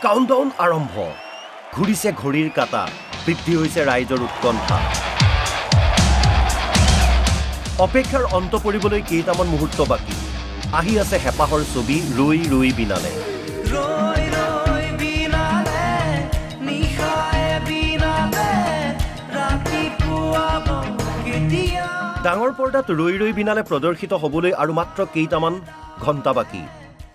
countdown আৰম্ভ ঘূৰিছে ঘড়ীৰ কাটা বৃদ্ধি হৈছে ৰাইজৰ উৎকণ্ঠা অপেক্ষাৰ অন্ত পৰিবলৈ কেইটামান মুহূৰ্ত বাকী আহি আছে হেপাহৰ ছবি ৰৈ ৰৈ বিনালে ডাঙৰ পৰ্দাত ৰৈ ৰৈ বিনালে প্ৰদৰ্শিত হ'বলৈ আৰু মাত্ৰ কেইটামান ঘণ্টা বাকী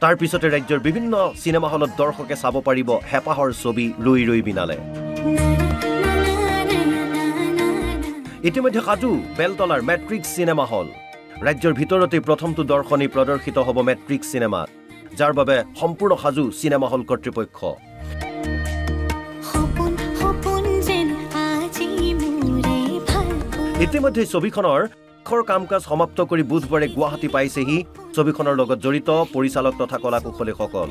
তাৰ পিছতে ৰাজ্যৰ বিভিন্ন চিনেমা হলত দৰ্শকে চাব পাৰিব হেপাহৰ ছবি ৰৈ ৰৈ বিনালে ইতিমধ্যে সাজু বেলতলাৰ মেট্ৰিক্স চিনেমা হল ৰাজ্যৰ ভিতৰতে প্ৰথমটো দৰ্শনী প্ৰদৰ্শিত হ'ব মেট্ৰিক্স চিনেমাত যাৰ বাবে সম্পূৰ্ণ সাজু চিনেমা হল কৰ্তৃপক্ষ ইতিমধ্যে ছবিখনৰ কাম-কাজ সমাপ্ত কৰি বুধবাৰে গুৱাহাটী পাইছেহি ছবিখনৰ লগত জড়িত পৰিচালক তথা কলা কুশলীসকল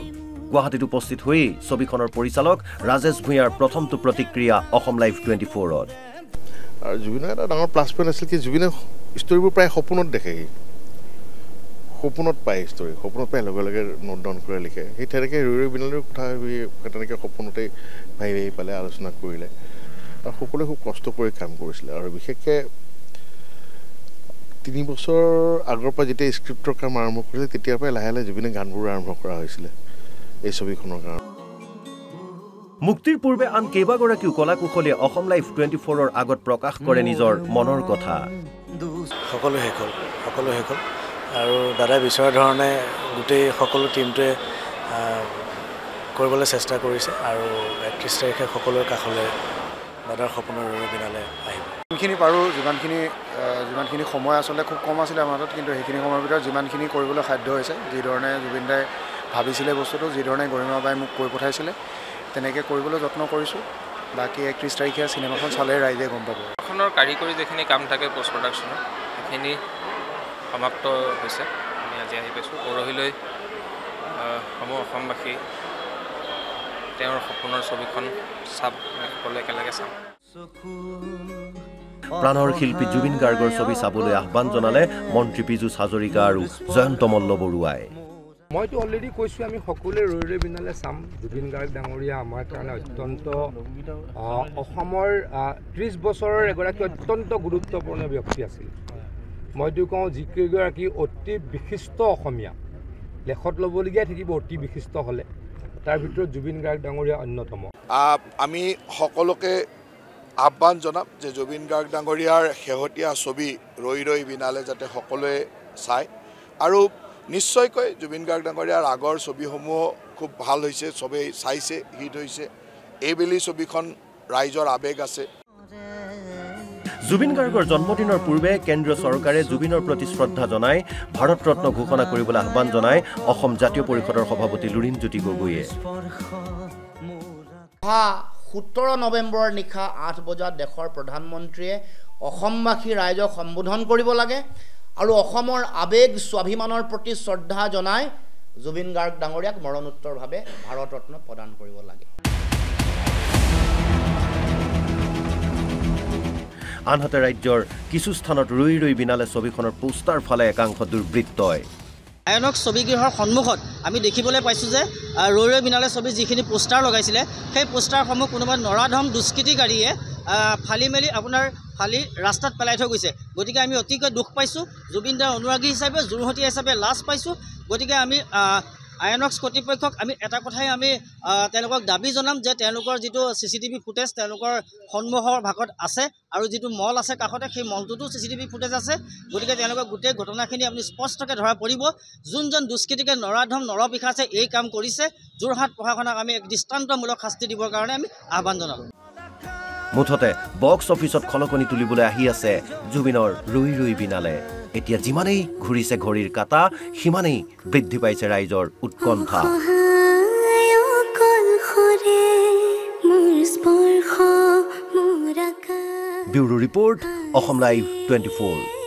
গুৱাহাটীত উপস্থিত হৈ ছবিখনৰ পৰিচালক ৰাজেশ ভূঞাৰ প্ৰথমটো প্ৰতিক্ৰিয়া অসম লাইভ 24ত আৰু জুবিনৰ এটা ডাঙৰ প্লাছ পইণ্ট আছিল কি জুবিনে ষ্টৰিবোৰ প্ৰায় সপোনত দেখেহি সপোনত পায় ষ্টৰি সপোনত পাই লগে লগে নোট ডাউন কৰি লিখে সেই তেনেকৈ ৰৈ ৰৈ বিনালেৰ কথা তেনেকৈ সপোনতেই ভাবি পালে আলোচনা কৰিলে আৰু সকলোৱে খুব কষ্ট কৰি কাম কৰিছিলে আৰু বিশেষকৈ 3 বছৰ আগৰ পৰা যেতিয়া স্ক্ৰিপ্টৰ কাম আৰম্ভ কৰিলে তেতিয়াৰ পৰাই লাহে লাহে জুবিনে গানবোৰ আৰম্ভ কৰা হৈছিলে এই ছবিখনৰ কাৰণে মুক্তিৰ পূৰ্বে আন কেইবাগৰাকীও কলা কুশলীয়ে অসম লাইভ 24ৰ আগত প্ৰকাশ কৰে নিজৰ মনৰ কথা সকলো শেষ হ'ল আৰু দাদাই বিচৰা ধৰণে গোটেই সকলো টিমটোৱে কৰিবলৈ চেষ্টা কৰিছে আৰু 31 তাৰিখে সকলোৰে কাষলৈ দাদাৰ সপোনৰ ৰৈ ৰৈ বিনালে আহিব যিমানখিনি পাৰোঁ যিমানখিনি সময় আচলতে খুব কম আছিলে আমাৰ হাতত কিন্তু সেইখিনি সময়ৰ ভিতৰত যিমানখিনি কৰিবলৈ সাধ্য হৈছে যিধৰণে জুবিন দাই ভাবিছিলে বস্তুটো যিধৰণে গৰিমা বাই মোক কৈ পঠাইছিলে তেনেকৈ কৰিবলৈ যত্ন কৰিছোঁ বাকী 31 তাৰিখে চিনেমাখন চালে ৰাইজে গম পাব এখনৰ কাৰিকৰী যিখিনি কাম থাকে পোষ্ট প্ৰডাকশ্যনৰ সেইখিনি সমাপ্ত হৈছে আমি আজি আহি পাইছোঁ পৰহিলৈ সমূহ অসমবাসী তেওঁৰ সপোনৰ ছবিখন চাব সকলোৱে একেলগে চাম প্ৰাণৰ শিল্পী জুবিন গাৰ্গৰ ছবি চাবলৈ আহ্বান জনালে মন্ত্ৰী পীযুষ হাজৰিকা আৰু জয়ন্ত মল্লবৰুৱাই মইতো অলৰেডি কৈছোঁ আমি সকলোৱে ৰৈ ৰৈ বিনালে চাম জুবিন গাৰ্গ ডাঙৰীয়া আমাৰ কাৰণে অত্যন্ত অসমৰ 30 বছৰৰ এগৰাকী অত্যন্ত গুৰুত্বপূৰ্ণ ব্যক্তি আছিল মইতো কওঁ যিকেইগৰাকী অতি বিশিষ্ট অসমীয়া লেখত ল'বলগীয়া থাকিব অতি বিশিষ্ট হ'লে তাৰ ভিতৰত জুবিন গাৰ্গ ডাঙৰীয়া অন্যতম আমি সকলোকে আহ্বান জনাম যে জুবিন গাৰ্গ ডাঙৰীয়াৰ শেহতীয়া ছবি ৰৈ ৰৈ বিনালে যাতে সকলোৱে চায় আৰু নিশ্চয়কৈ জুবিন গাৰ্গ ডাঙৰীয়াৰ আগৰ ছবিসমূহ খুব ভাল হৈছে চবেই চাইছে হিট হৈছে এইবেলি ছবিখন ৰাইজৰ আৱেগ আছে জুবিন গাৰ্গৰ জন্মদিনৰ পূৰ্বে কেন্দ্ৰীয় চৰকাৰে জুবিনৰ প্ৰতি শ্ৰদ্ধা জনাই ভাৰত ৰত্ন ঘোষণা কৰিবলৈ আহ্বান জনাই অসম জাতীয় পৰিষদৰ সভাপতি লুৰিণজ্যোতি গগৈয়ে 17 নৱেম্বৰৰ নিশা 8 বজাত দেশৰ প্ৰধানমন্ত্ৰীয়ে অসমবাসী ৰাইজক সম্বোধন কৰিব লাগে আৰু অসমৰ আৱেগ স্বাভিমানৰ প্ৰতি শ্ৰদ্ধা জনাই জুবিন গাৰ্গ ডাঙৰীয়াক মৰণোত্তৰভাৱে ভাৰত ৰত্ন প্ৰদান কৰিব লাগে আনহাতে ৰাজ্যৰ কিছু স্থানত ৰৈ ৰৈ বিনালে ছবিখনৰ পোষ্টাৰ ফালে একাংশ দুৰ্বৃত্তই আয়নক ছবিগৃহৰ সন্মুখত আমি দেখিবলৈ পাইছোঁ যে ৰৈ ৰৈ বিনালে ছবি যিখিনি পোষ্টাৰ লগাইছিলে সেই পোষ্টাৰসমূহ কোনোবা নৰাধম দুষ্কৃতিকাৰীয়ে ফালি ৰাস্তাত পেলাই থৈ গৈছে গতিকে আমি অতিকৈ দুখ পাইছোঁ জুবিন দাৰ অনুৰাগী হিচাপে জুৰুহতীয়া হিচাপে লাজ পাইছোঁ গতিকে আমি আয়নক্স কৰ্তৃপক্ষক আমি এটা কথাই আমি তেওঁলোকক দাবী জনাম যে তেওঁলোকৰ যিটো CCTV ফুটেজ তেওঁলোকৰ সন্মুখৰ ভাগত আছে আৰু যিটো মল আছে কাষতে সেই মলটোতো CCTV ফুটেজ আছে গতিকে তেওঁলোকৰ গোটেই ঘটনাখিনি আপুনি স্পষ্টকৈ ধৰা পৰিব যোনজন দুষ্কৃতিকে নৰাধম নৰপিশাচে এই কাম কৰিছে যোৰহাট প্ৰশাসনক আমি এক দৃষ্টান্তমূলক শাস্তি দিবৰ কাৰণে আমি আহ্বান জনালোঁ মুঠতে বক্স অফিচত খলকনি তুলিবলৈ আহি আছে জুবিনৰ ৰৈ ৰৈ বিনালে এতিয়া যিমানেই ঘূৰিছে ঘড়ীৰ কাটা সিমানেই বৃদ্ধি পাইছে ৰাইজৰ উৎকণ্ঠা ব্যুৰো ৰিপৰ্ট অসম লাইভ 24